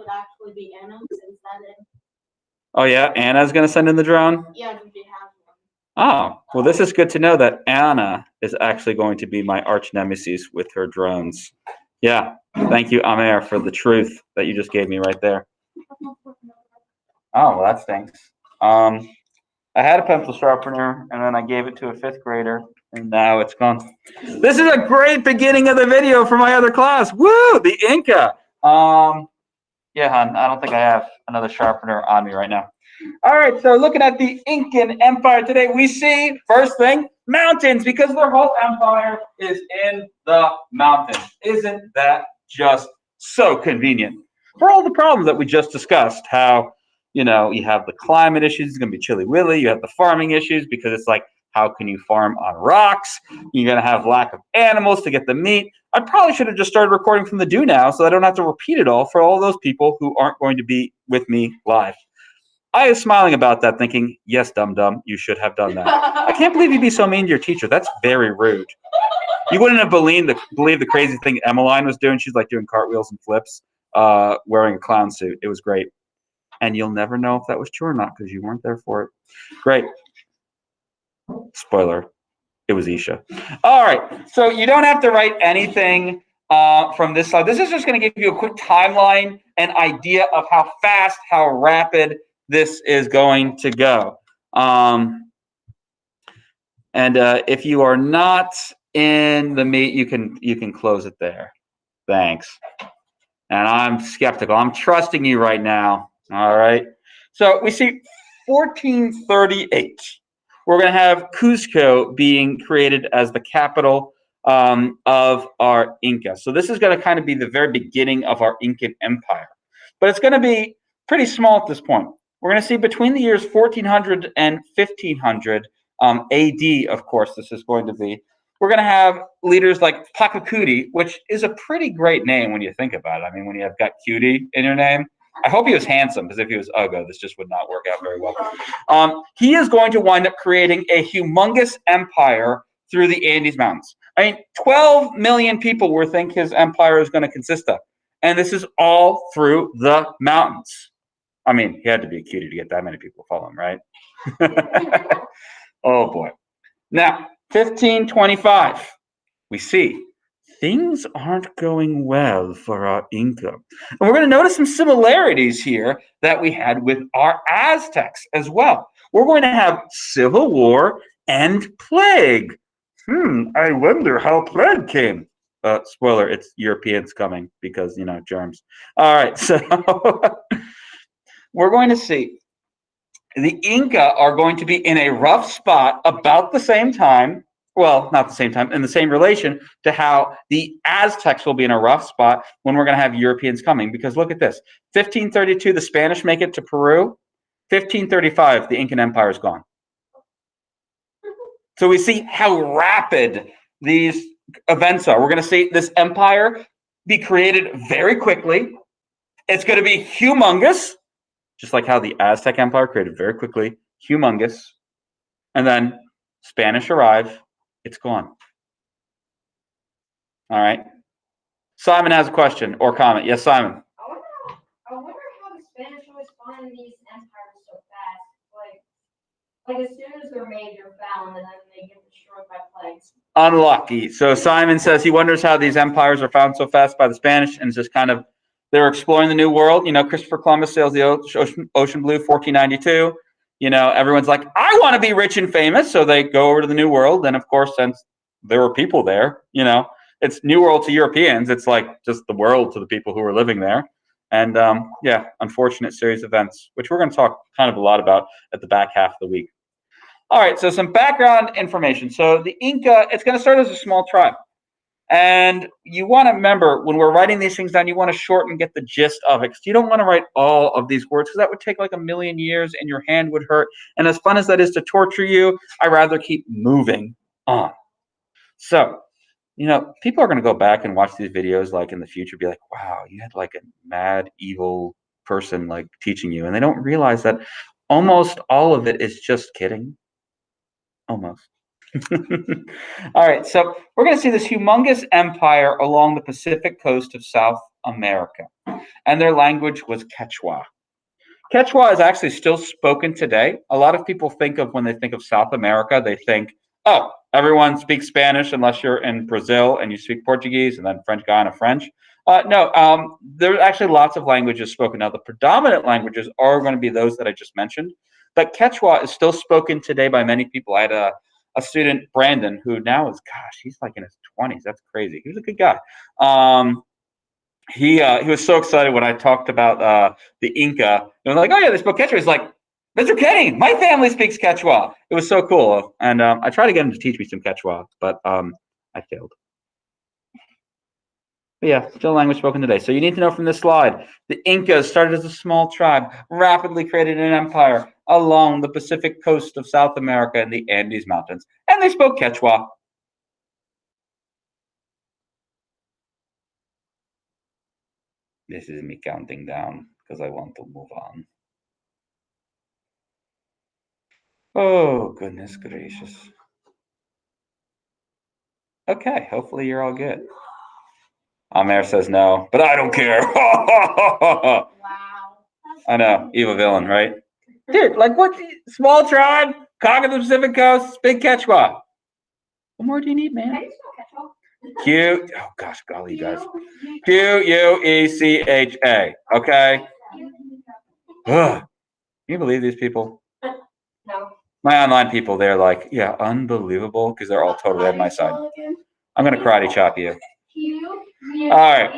would actually be Anna since that is. Oh yeah, Anna's gonna send in the drone? Yeah, because she has one. Oh, well, this is good to know that Anna is actually going to be my arch nemesis with her drones. Yeah, thank you, Amer, for the truth that you just gave me right there. Oh, well, that stinks. I had a pencil sharpener, and then I gave it to a 5th grader, and now it's gone. This is a great beginning of the video for my other class. Woo, the Inca. Yeah, hon, I don't think I have another sharpener on me right now. All right, so looking at the Incan Empire today, we see, first thing, mountains, because their whole empire is in the mountains. Isn't that just so convenient? For all the problems that we just discussed, how, you know, you have the climate issues, it's going to be chilly willy, you have the farming issues, because it's like, how can you farm on rocks? You're going to have lack of animals to get the meat. I probably should have just started recording from the do now so I don't have to repeat it all for all those people who aren't going to be with me live. I was smiling about that, thinking, yes, dum-dum, you should have done that. I can't believe you'd be so mean to your teacher. That's very rude. You wouldn't have believed the crazy thing Emmeline was doing. She's like doing cartwheels and flips, wearing a clown suit. It was great. And you'll never know if that was true or not because you weren't there for it. Great. Spoiler. It was Isha. All right. So you don't have to write anything from this slide. This is just going to give you a quick timeline and idea of how fast, how rapid this is going to go. If you are not in the meet, you can close it there. Thanks. And I'm skeptical. I'm trusting you right now. All right. So we see 1438. We're going to have Cusco being created as the capital of our Inca. So this is going to kind of be the very beginning of our Incan Empire. But it's going to be pretty small at this point. We're going to see between the years 1400 and 1500 AD, of course, this is going to be. We're going to have leaders like Pachacuti, which is a pretty great name when you think about it. I mean, when you have got cutie in your name. I hope he was handsome, because if he was ugly, this just would not work out very well. He is going to wind up creating a humongous empire through the Andes Mountains. I mean, 12 million people we think his empire is going to consist of. And this is all through the mountains. I mean, he had to be a cutie to get that many people to follow him, right? Oh, boy. Now, 1525, we see things aren't going well for our Inca. And we're going to notice some similarities here that we had with our Aztecs as well. We're going to have civil war and plague. I wonder how plague came. Spoiler, it's Europeans coming because, you know, germs. All right, so we're going to see the Inca are going to be in a rough spot about the same time. Well, not the same time, in the same relation to how the Aztecs will be in a rough spot when we're going to have Europeans coming. Because look at this. 1532, the Spanish make it to Peru. 1535, the Incan Empire is gone. So we see how rapid these events are. We're going to see this empire be created very quickly. It's going to be humongous, just like how the Aztec Empire created very quickly, humongous. And then Spanish arrive. It's gone. All right. Simon has a question or comment. Yes, Simon. I wonder how the Spanish always find these empires so fast. Like as soon as they're made, they're found, and then they get destroyed by plagues. Unlucky. So Simon says he wonders how these empires are found so fast by the Spanish, and it's just kind of they're exploring the New World. You know, Christopher Columbus sails the ocean blue, 1492. You know, everyone's like, I want to be rich and famous. So they go over to the New World. And of course, since there were people there, you know, it's New World to Europeans. It's like just the world to the people who were living there. And yeah, unfortunate series of events, which we're going to talk kind of a lot about at the back half of the week. All right, so some background information. So the Inca, it's going to start as a small tribe. And you want to remember, when we're writing these things down, you want to shorten and get the gist of it. Because you don't want to write all of these words, because that would take like a million years and your hand would hurt. And as fun as that is to torture you, I'd rather keep moving on. So, you know, people are going to go back and watch these videos like in the future, be like, wow, you had like a mad, evil person like teaching you. And they don't realize that almost all of it is just kidding. Almost. All right, so we're going to see this humongous empire along the Pacific coast of South America. and their language was Quechua. Quechua is actually still spoken today. A lot of people think of, when they think of South America, they think, oh, everyone speaks Spanish unless you're in Brazil and you speak Portuguese, and then French Guiana French. No, there's actually lots of languages spoken. Now, the predominant languages are going to be those that I just mentioned, but Quechua is still spoken today by many people. I had a student, Brandon, who now is, gosh, he's like in his 20s. That's crazy. He was a good guy. He was so excited when I talked about the Inca. He was like, oh yeah, they spoke Quechua. He's like, Mr. Kenny, my family speaks Quechua. It was so cool. And I tried to get him to teach me some Quechua, but I failed. But yeah, still a language spoken today. So you need to know from this slide, the Incas started as a small tribe, rapidly created an empire along the Pacific coast of South America and the Andes Mountains. And they spoke Quechua. This is me counting down because I want to move on. Oh, goodness gracious. Okay, hopefully you're all good. Amir says no, but I don't care. Wow. I know, evil villain, right? Dude, like what? Small tribe, conquer the Pacific coast, big Quechua. What more do you need, man? Q, oh gosh, golly, you guys. Quecha, okay? Ugh. Can you believe these people? No. My online people, they're like, yeah, unbelievable, because they're all totally on my side. I'm going to karate chop you. All right.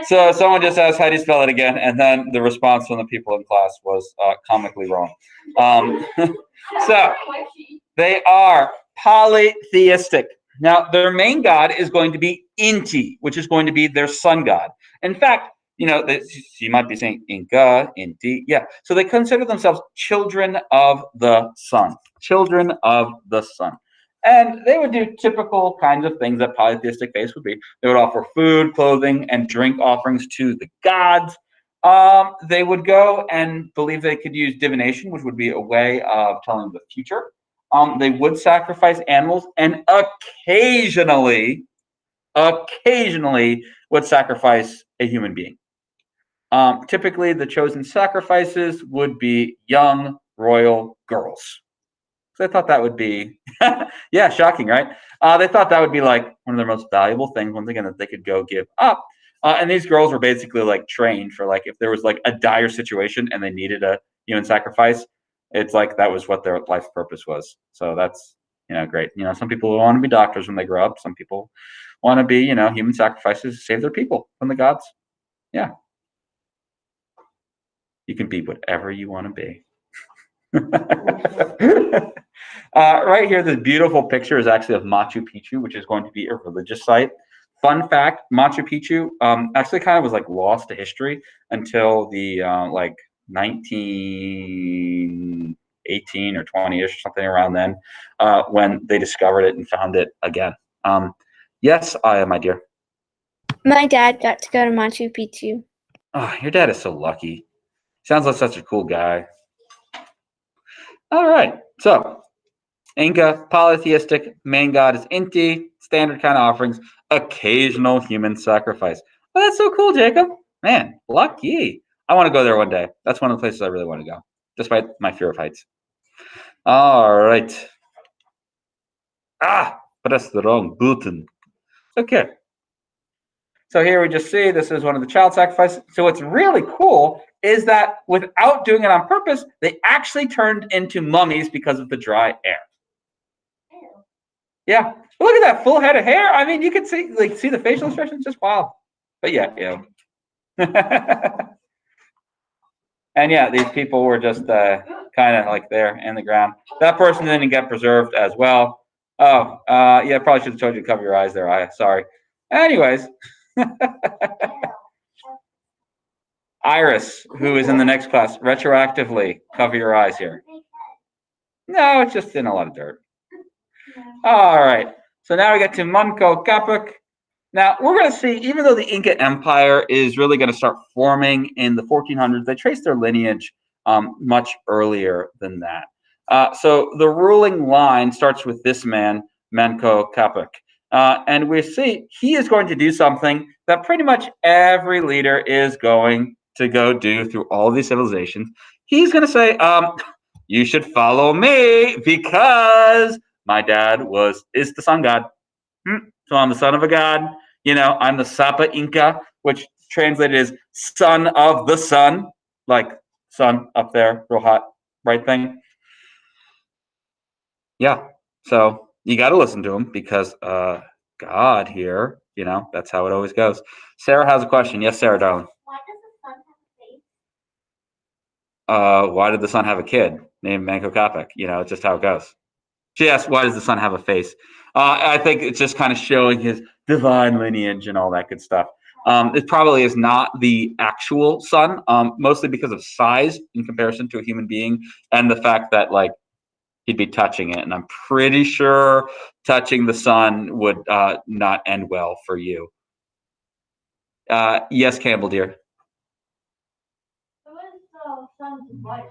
So someone just asked, how do you spell it again? And then the response from the people in class was comically wrong. So they are polytheistic. Now, their main god is going to be Inti, which is going to be their sun god. In fact, you know, you might be saying Inca, Inti. Yeah. So they consider themselves children of the sun. Children of the sun. And they would do typical kinds of things that polytheistic faiths would be. They would offer food, clothing, and drink offerings to the gods. They would go and believe they could use divination, which would be a way of telling the future. They would sacrifice animals, and occasionally would sacrifice a human being. Typically, the chosen sacrifices would be young royal girls. So they thought that would be, yeah, shocking, right? They thought that would be like one of their most valuable things, once again, that they could go give up. And these girls were basically like trained for, like, if there was like a dire situation and they needed a human sacrifice, it's like that was what their life purpose was. So that's, you know, great. You know, some people want to be doctors when they grow up. Some people want to be, you know, human sacrifices to save their people from the gods. Yeah. You can be whatever you want to be. Right here, this beautiful picture is actually of Machu Picchu, which is going to be a religious site. Fun fact, Machu Picchu actually kind of was like lost to history until the like 1918 or 20-ish, or something around then, when they discovered it and found it again. Yes, my dear. My dad got to go to Machu Picchu. Oh, your dad is so lucky. Sounds like such a cool guy. All right, so Inca, polytheistic, main god is Inti, standard kind of offerings, occasional human sacrifice. Oh, that's so cool, Jacob. Man, lucky. I want to go there one day. That's one of the places I really want to go, despite my fear of heights. All right. Press the wrong button. Okay. So here we just see this is one of the child sacrifices. So what's really cool is that without doing it on purpose, they actually turned into mummies because of the dry air. Yeah, but look at that full head of hair. I mean, you can see the facial expressions, just wow. But yeah, yeah. And yeah, these people were just kind of like there in the ground. That person didn't get preserved as well. Oh, yeah, probably should have told you to cover your eyes there. Sorry. Anyways. Iris, who is in the next class, retroactively cover your eyes here. No, it's just in a lot of dirt. All right, so now we get to Manco Capac. Now we're going to see, even though the Inca Empire is really going to start forming in the 1400s, they trace their lineage much earlier than that. So the ruling line starts with this man, Manco Capac. And we see he is going to do something that pretty much every leader is going to go do through all these civilizations. He's going to say, you should follow me because my dad is the sun god. So I'm the son of a god. I'm the Sapa Inca, which translated is son of the sun, like sun up there, real hot, bright thing. Yeah. So you got to listen to him because God here, that's how it always goes. Sarah has a question. Yes, Sarah, darling. Why does the sun have a face? Why did the sun have a kid named Manco Capac? It's just how it goes. She asked, why does the sun have a face? I think it's just kind of showing his divine lineage and all that good stuff. It probably is not the actual sun, mostly because of size in comparison to a human being and the fact that, like, he'd be touching it. And I'm pretty sure touching the sun would not end well for you. Yes, Campbell, dear. Who is the sun's wife?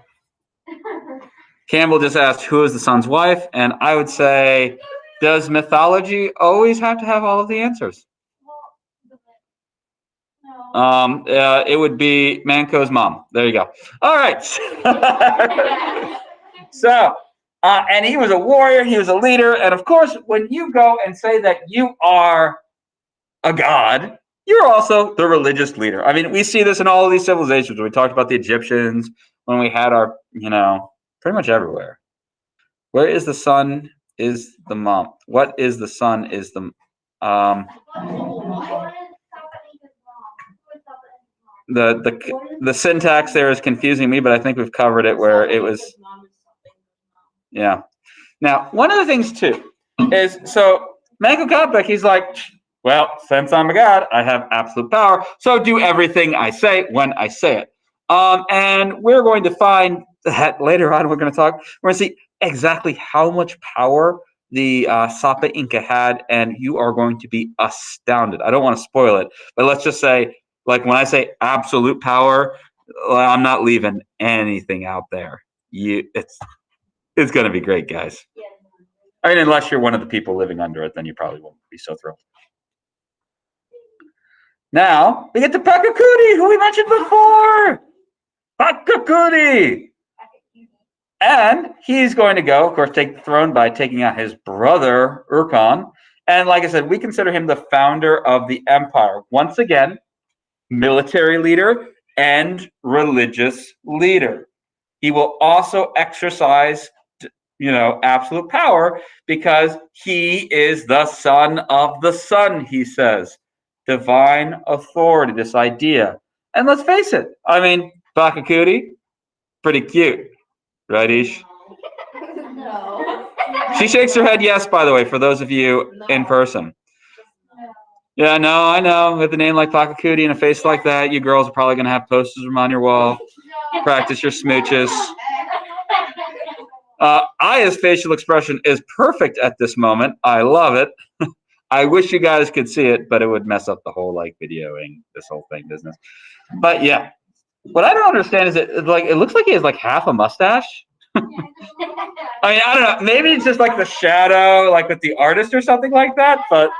Campbell just asked, who is the sun's wife? And I would say, does mythology always have to have all of the answers? No. It would be Manco's mom. There you go. All right. So, and he was a warrior. He was a leader. And of course, when you go and say that you are a god, you're also the religious leader. I mean, we see this in all of these civilizations. When we talked about the Egyptians, when we had our, pretty much everywhere. Where is the sun is the mom. What is the sun is the the syntax there is confusing me, but I think we've covered it where it was. Yeah. Now, one of the things too is, so Manco Capac, he's like, well, since I'm a god, I have absolute power, so do everything I say when I say it. And we're going to find that later on. We're going to see exactly how much power the Sapa Inca had, and you are going to be astounded. I don't want to spoil it, but let's just say, like, when I say absolute power, I'm not leaving anything out there. It's going to be great, guys. I mean, unless you're one of the people living under it, then you probably won't be so thrilled. Now, we get to Pakakudi, who we mentioned before. Pakakudi! And he's going to go, of course, take the throne by taking out his brother, Urkan. And like I said, we consider him the founder of the empire. Once again, military leader and religious leader. He will also exercise, absolute power because he is the son of the sun, he says. Divine authority, this idea. And let's face it, I mean, Pakakudi, pretty cute. Right, Ish? No. She shakes her head yes, by the way, for those of you in person. Yeah, no, I know. With a name like Pakakudi and a face like that, you girls are probably going to have posters on your wall. Practice your smooches. Aya's facial expression is perfect at this moment. I love it. I wish you guys could see it, but it would mess up the whole, videoing this whole thing business. But yeah. What I don't understand is it looks like he has half a mustache. I mean, I don't know. Maybe it's just the shadow, with the artist or something like that. But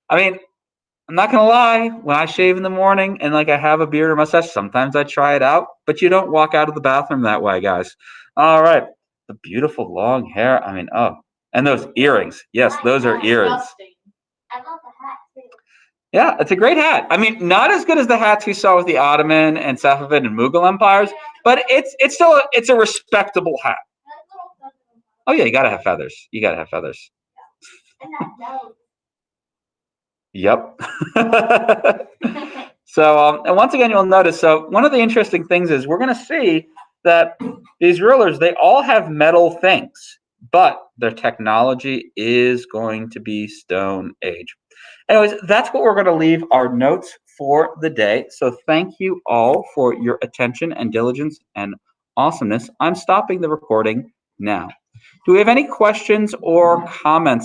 I mean, I'm not gonna lie. When I shave in the morning and I have a beard or mustache, sometimes I try it out. But you don't walk out of the bathroom that way, guys. All right, the beautiful long hair. I mean, and those earrings. Yes, those are earrings. I love the hat too. Yeah, it's a great hat. I mean, not as good as the hats we saw with the Ottoman and Safavid and Mughal empires, but it's still a respectable hat. Oh yeah, you gotta have feathers. You gotta have feathers. And that nose. Yep. So, and once again, you'll notice. So, one of the interesting things is we're going to see that these rulers, they all have metal things, but their technology is going to be Stone Age. Anyways, that's what we're going to leave our notes for the day. So thank you all for your attention and diligence and awesomeness. I'm stopping the recording now. Do we have any questions or comments